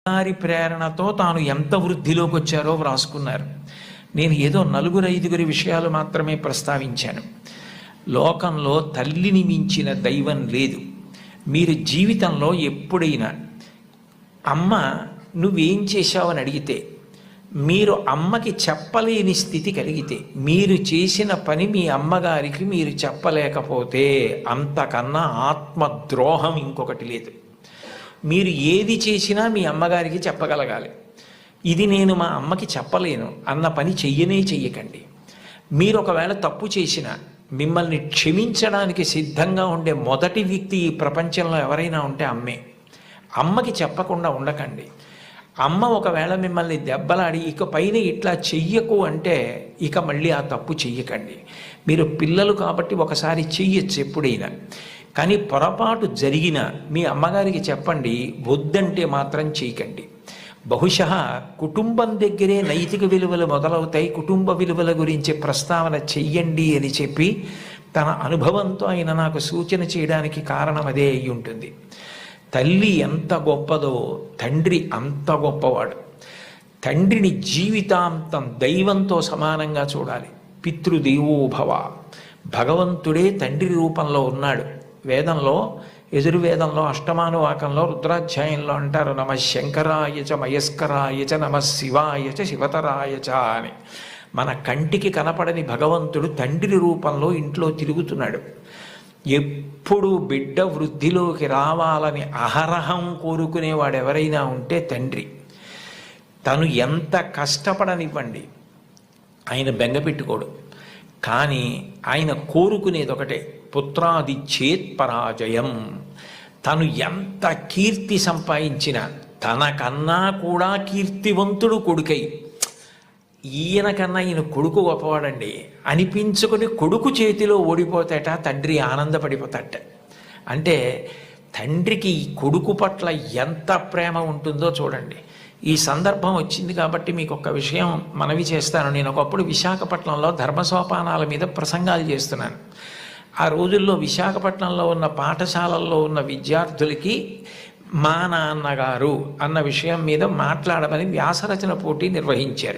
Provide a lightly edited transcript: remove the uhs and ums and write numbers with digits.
వారి ప్రేరణతో తాను ఎంత వృద్ధిలోకి వచ్చారో వ్రాసుకున్నారు. నేను ఏదో 4-5 విషయాలు మాత్రమే ప్రస్తావించాను. లోకంలో తల్లిని మించిన దైవం లేదు. మీరు జీవితంలో ఎప్పుడైనా అమ్మ నువ్వేం చేశావని అడిగితే, మీరు అమ్మకి చెప్పలేని స్థితి కలిగితే, మీరు చేసిన పని మీ అమ్మగారికి మీరు చెప్పలేకపోతే అంతకన్నా ఆత్మద్రోహం ఇంకొకటి లేదు. మీరు ఏది చేసినా మీ అమ్మగారికి చెప్పగలగాలి. ఇది నేను మా అమ్మకి చెప్పలేను అన్న పని చెయ్యకండి. మీరు ఒకవేళ తప్పు చేసినా మిమ్మల్ని క్షమించడానికి సిద్ధంగా ఉండే మొదటి వ్యక్తి ఈ ప్రపంచంలో ఎవరైనా ఉంటే అమ్మే. అమ్మకి చెప్పకుండా ఉండకండి. అమ్మ ఒకవేళ మిమ్మల్ని దెబ్బలాడి ఇక పైన ఇట్లా చెయ్యకు అంటే ఇక మళ్ళీ ఆ తప్పు చెయ్యకండి. మీరు పిల్లలు కాబట్టి ఒకసారి చెయ్యొచ్చు ఎప్పుడైనా, కానీ పొరపాటు జరిగిన మీ అమ్మగారికి చెప్పండి, వద్దంటే మాత్రం చేయకండి. బహుశా కుటుంబం దగ్గరే నైతిక విలువలు మొదలవుతాయి. కుటుంబ విలువల గురించి ప్రస్తావన చెయ్యండి అని చెప్పి తన అనుభవంతో ఆయన నాకు సూచన చేయడానికి కారణం అదే అయి ఉంటుంది. తల్లి ఎంత గొప్పదో తండ్రి అంత గొప్పవాడు. తండ్రిని జీవితాంతం దైవంతో సమానంగా చూడాలి. పితృదేవోభవ, భగవంతుడే తండ్రి రూపంలో ఉన్నాడు. వేదంలో, యజుర్వేదంలో అష్టమానువాకంలో రుద్రాధ్యాయంలో అంటారు, నమ శంకరాయచ మయస్కరాయచ నమ శివాయచ శివతరాయచ అని. మన కంటికి కనపడని భగవంతుడు తండ్రి రూపంలో ఇంట్లో తిరుగుతున్నాడు. ఎప్పుడు బిడ్డ వృద్ధిలోకి రావాలని అహరహం కోరుకునేవాడు ఎవరైనా ఉంటే తండ్రి. తను ఎంత కష్టపడనివ్వండి, ఆయన బెంగపెట్టుకోడు. కానీ ఆయన కోరుకునేది ఒకటే, పుత్రాది చేత్ పరాజయం. తను ఎంత కీర్తి సంపాదించినా తనకన్నా కూడా కీర్తివంతుడు కొడుకై, ఈయనకన్నా ఈయన కొడుకు గొప్పవాడండి అనిపించుకొని కొడుకు చేతిలో ఓడిపోతాట తండ్రి ఆనందపడిపోతాట. అంటే తండ్రికి ఈ కొడుకు పట్ల ఎంత ప్రేమ ఉంటుందో చూడండి. ఈ సందర్భం వచ్చింది కాబట్టి మీకు ఒక విషయం మనవి చేస్తాను. నేను ఒకప్పుడు విశాఖపట్నంలో ధర్మసోపానాల మీద ప్రసంగాలు చేస్తున్నాను. ఆ రోజుల్లో విశాఖపట్నంలో ఉన్న పాఠశాలల్లో ఉన్న విద్యార్థులకి మా నాన్నగారు అన్న విషయం మీద మాట్లాడమని వ్యాసరచన పోటీ నిర్వహించారు.